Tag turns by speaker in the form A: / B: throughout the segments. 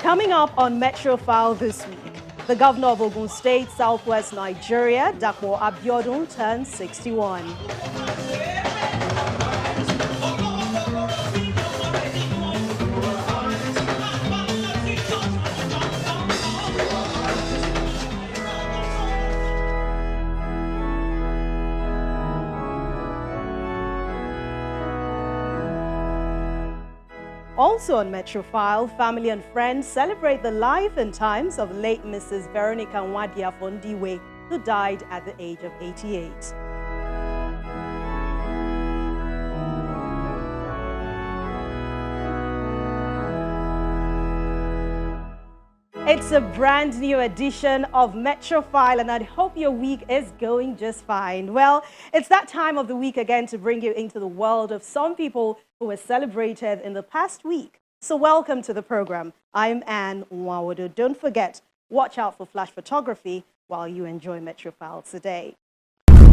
A: Coming up on Metro File this week, the governor of Ogun State, Southwest Nigeria, Dapo Abiodun, turns 61. Also on Metro File, family and friends celebrate the life and times of late Mrs. Veronica Nwadia Fondiwe, who died at the age of 88. It's a brand new edition of Metro File, and I hope your week is going just fine. Well, it's that time of the week again to bring you into the world of some people who were celebrated in the past week. So welcome to the program. I'm Anne Nwawodo. Don't forget, watch out for flash photography while you enjoy Metro File today.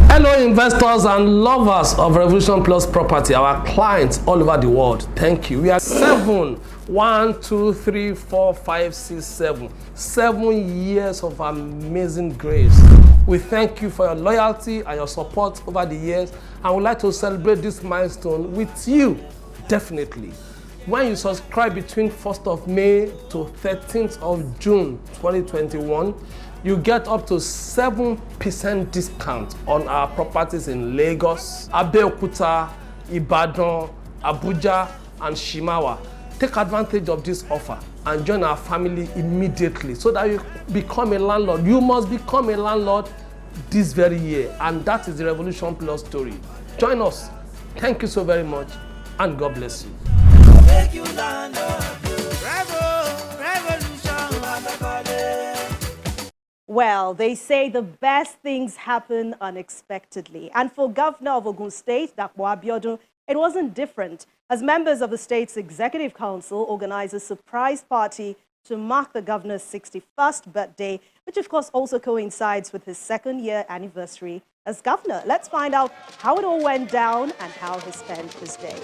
B: Hello investors and lovers of Revolution Plus property, our clients all over the world. Thank you. We are 7 years of amazing grace. We thank you for your loyalty and your support over the years, and we'd like to celebrate this milestone with you, definitely. When you subscribe between 1st of May to 13th of June 2021, you get up to 7% discount on our properties in Lagos, Abeokuta, Ibadan, Abuja, and Shimawa. Take advantage of this offer and join our family immediately so that you become a landlord. You must become a landlord this very year, and that is the Revolution Plus story. Join us. Thank you so very much, and God bless you.
A: Well, they say the best things happen unexpectedly. And for Governor of Ogun State, Dapo Abiodun, it wasn't different, as members of the state's Executive Council organized a surprise party to mark the governor's 61st birthday, which of course also coincides with his 2nd year anniversary as governor. Let's find out how it all went down and how he spent his day.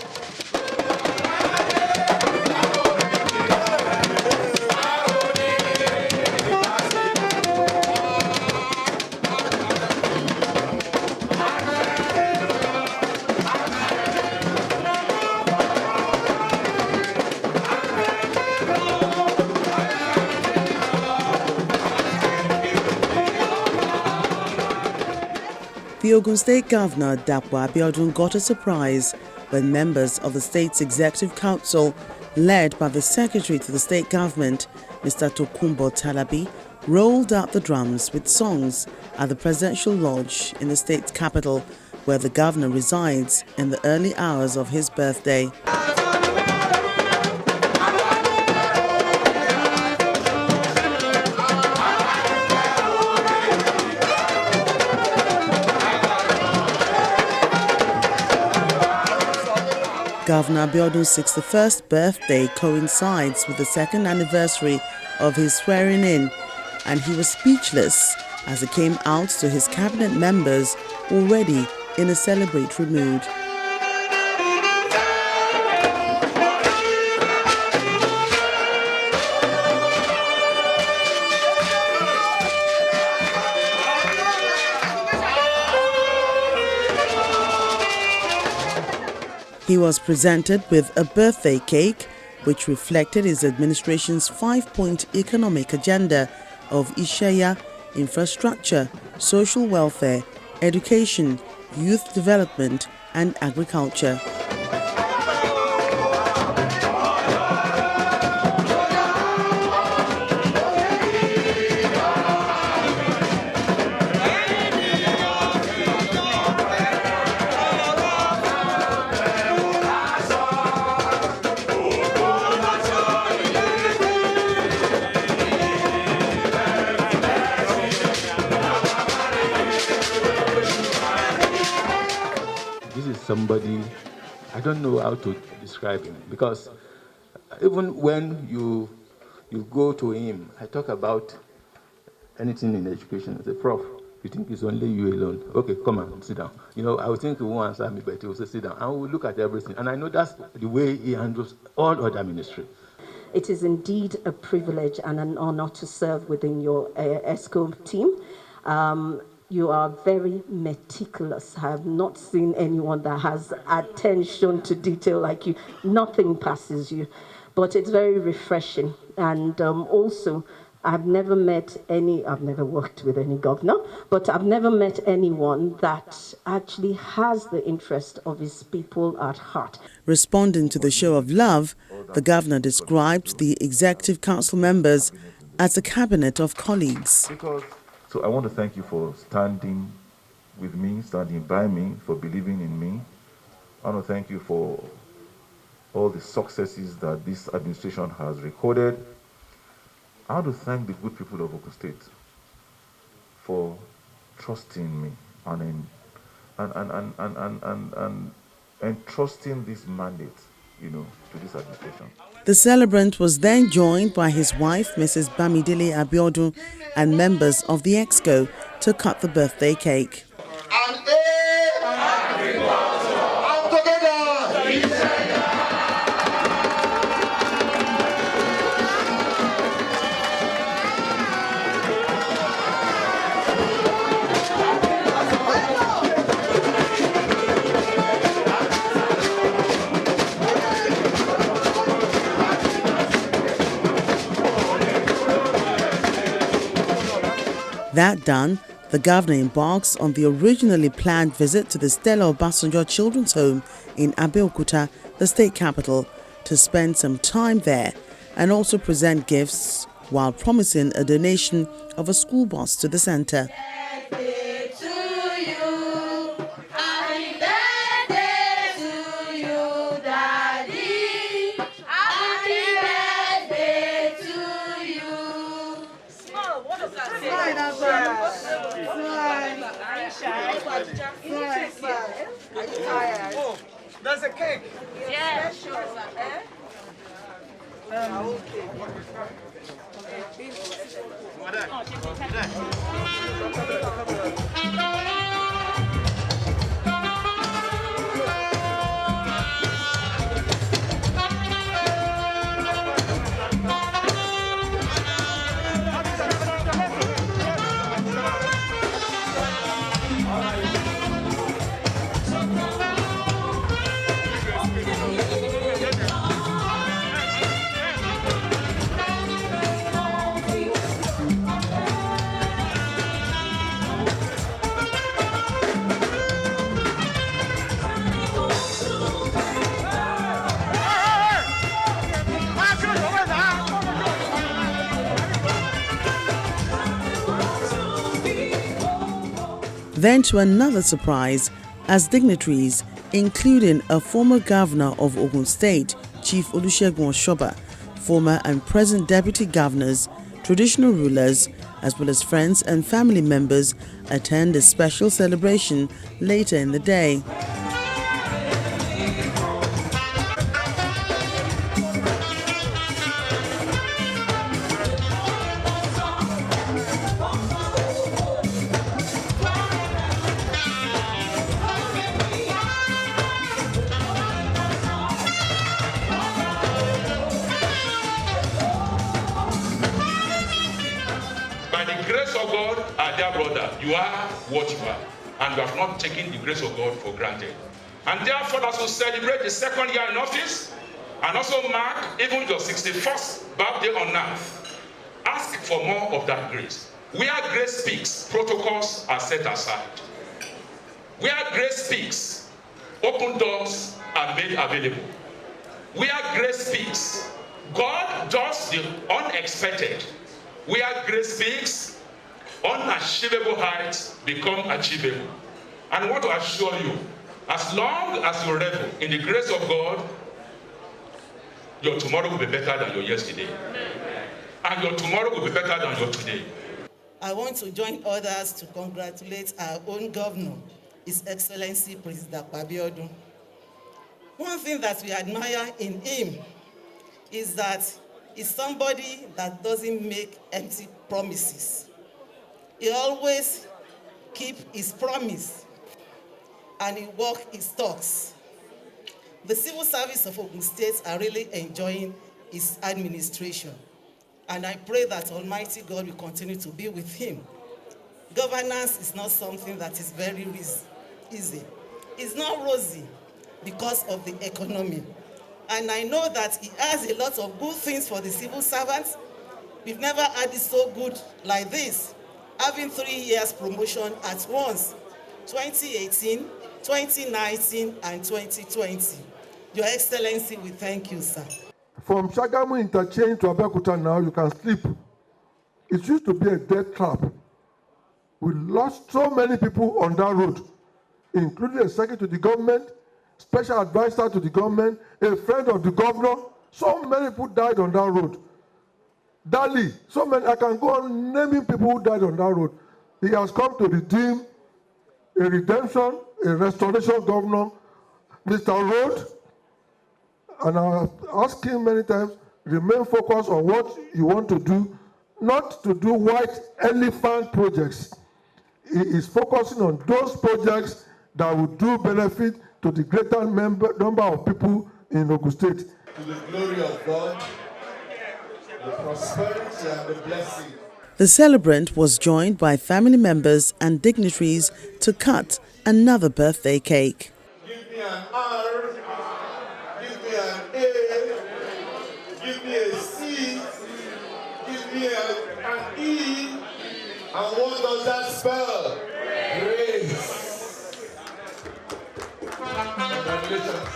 C: The Ogun State Governor, Dapo Abiodun, got a surprise when members of the state's Executive Council, led by the Secretary to the State Government, Mr. Tokunbo Talabi, rolled out the drums with songs at the Presidential Lodge in the state's capital, where the governor resides, in the early hours of his birthday. Governor Abiodun's 61st birthday coincides with the 2nd anniversary of his swearing-in, and he was speechless as he came out to his cabinet members already in a celebratory mood. He was presented with a birthday cake, which reflected his administration's 5-point economic agenda of Ishaya, infrastructure, social welfare, education, youth development, and agriculture.
D: Somebody, I don't know how to describe him, because even when you go to him, I talk about anything in education. I say, Prof, you think it's only you alone? Okay, come on, sit down. You know, I would think he won't answer me, but he will say, sit down. And we'll look at everything. And I know that's the way he handles all other ministry.
E: It is indeed a privilege and an honor to serve within your ESCO team. You are very meticulous. I have not seen anyone that has attention to detail like you. Nothing passes you, but it's very refreshing. And also, I've never worked with any governor, but I've never met anyone that actually has the interest of his people at heart.
C: Responding to the show of love, the governor described the Executive Council members as a cabinet of colleagues.
F: So I want to thank you for standing with me, standing by me, for believing in me. I want to thank you for all the successes that this administration has recorded. I want to thank the good people of Ogun State for trusting me and entrusting this mandate, to this administration.
C: The celebrant was then joined by his wife, Mrs. Bamidele Abiodun, and members of the EXCO to cut the birthday cake. That done, the governor embarks on the originally planned visit to the Stella Obasanjo Children's Home in Abeokuta, the state capital, to spend some time there and also present gifts while promising a donation of a school bus to the center.
G: Are you tired? Oh, there's a cake. Yeah, sure.
C: Then to another surprise, as dignitaries, including a former governor of Ogun State, Chief Olusegun Oshoba, former and present deputy governors, traditional rulers, as well as friends and family members, attend a special celebration later in the day.
H: By the grace of God, our dear brother, you are what you are, and you have not taken the grace of God for granted. And therefore, as we celebrate the second year in office, and also mark even your 61st birthday on earth, ask for more of that grace. Where grace speaks, protocols are set aside. Where grace speaks, open doors are made available. Where grace speaks, God does the unexpected. Where grace speaks, unachievable heights become achievable. And I want to assure you, as long as you revel in the grace of God, your tomorrow will be better than your yesterday. And your tomorrow will be better than your today.
I: I want to join others to congratulate our own governor, His Excellency President Dapo Abiodun. One thing that we admire in him is that he's somebody that doesn't make empty promises. He always keeps his promise and he walks his talks. The civil service of Ogun State are really enjoying his administration. And I pray that Almighty God will continue to be with him. Governance is not something that is very easy. It's not rosy because of the economy. And I know that he has a lot of good things for the civil servants. We've never had it so good like this, having 3 years promotion at once, 2018, 2019, and 2020. Your Excellency, we thank you, sir.
J: From Shagamu interchange to Abeokuta now, you can sleep. It used to be a death trap. We lost so many people on that road, including a secretary to the government, special advisor to the government, a friend of the governor. So many people died on that road. Dali, so many, I can go on naming people who died on that road. He has come to redeem a redemption, a restoration governor, Mr. Road. And I asked him many times, remain focused on what you want to do, not to do white elephant projects. He is focusing on those projects that will do benefit to the greater number of people in Ogun State.
K: To the glory of God, the prosperity and the blessing.
C: The celebrant was joined by family members and dignitaries to cut another birthday cake.
K: Give me an R, give me an A, give me a C, give me an E, and what does that spell? Grace. Congratulations.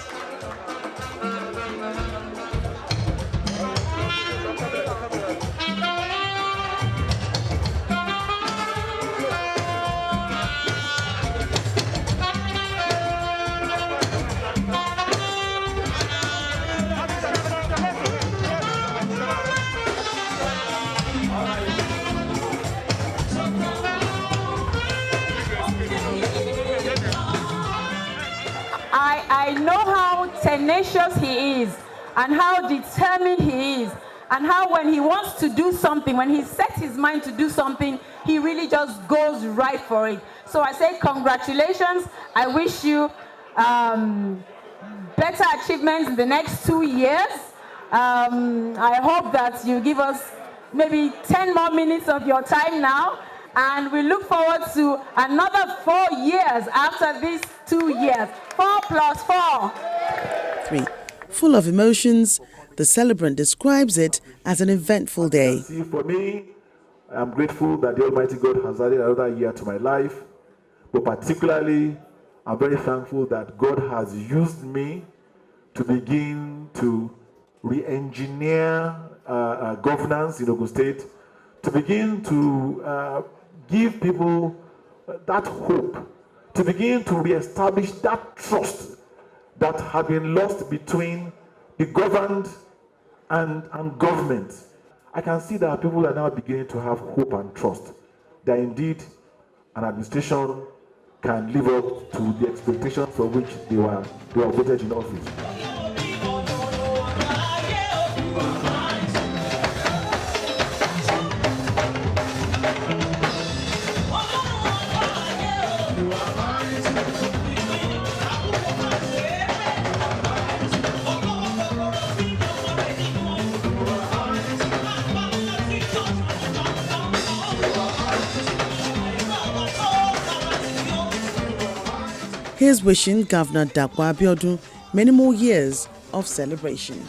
L: I know how tenacious he is and how determined he is and how when he wants to do something, when he sets his mind to do something, he really just goes right for it. So I say congratulations. I wish you better achievements in the next 2 years. I hope that you give us maybe 10 more minutes of your time now. And we look forward to another 4 years after these 2 years. 4 plus 4.
C: 3. Full of emotions, the celebrant describes it as an eventful day.
F: For me, I'm grateful that the Almighty God has added another year to my life. But particularly, I'm very thankful that God has used me to begin to re-engineer governance in Ogun State, to begin to give people that hope, to begin to re-establish that trust that had been lost between the governed and government. I can see that people are now beginning to have hope and trust that indeed an administration can live up to the expectations for which they were voted in office.
C: Here's wishing Governor Dapo Abiodun many more years of celebration.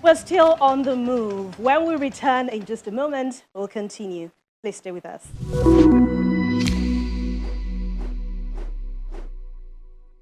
A: We're still on the move. When we return in just a moment, we'll continue. Please stay with us.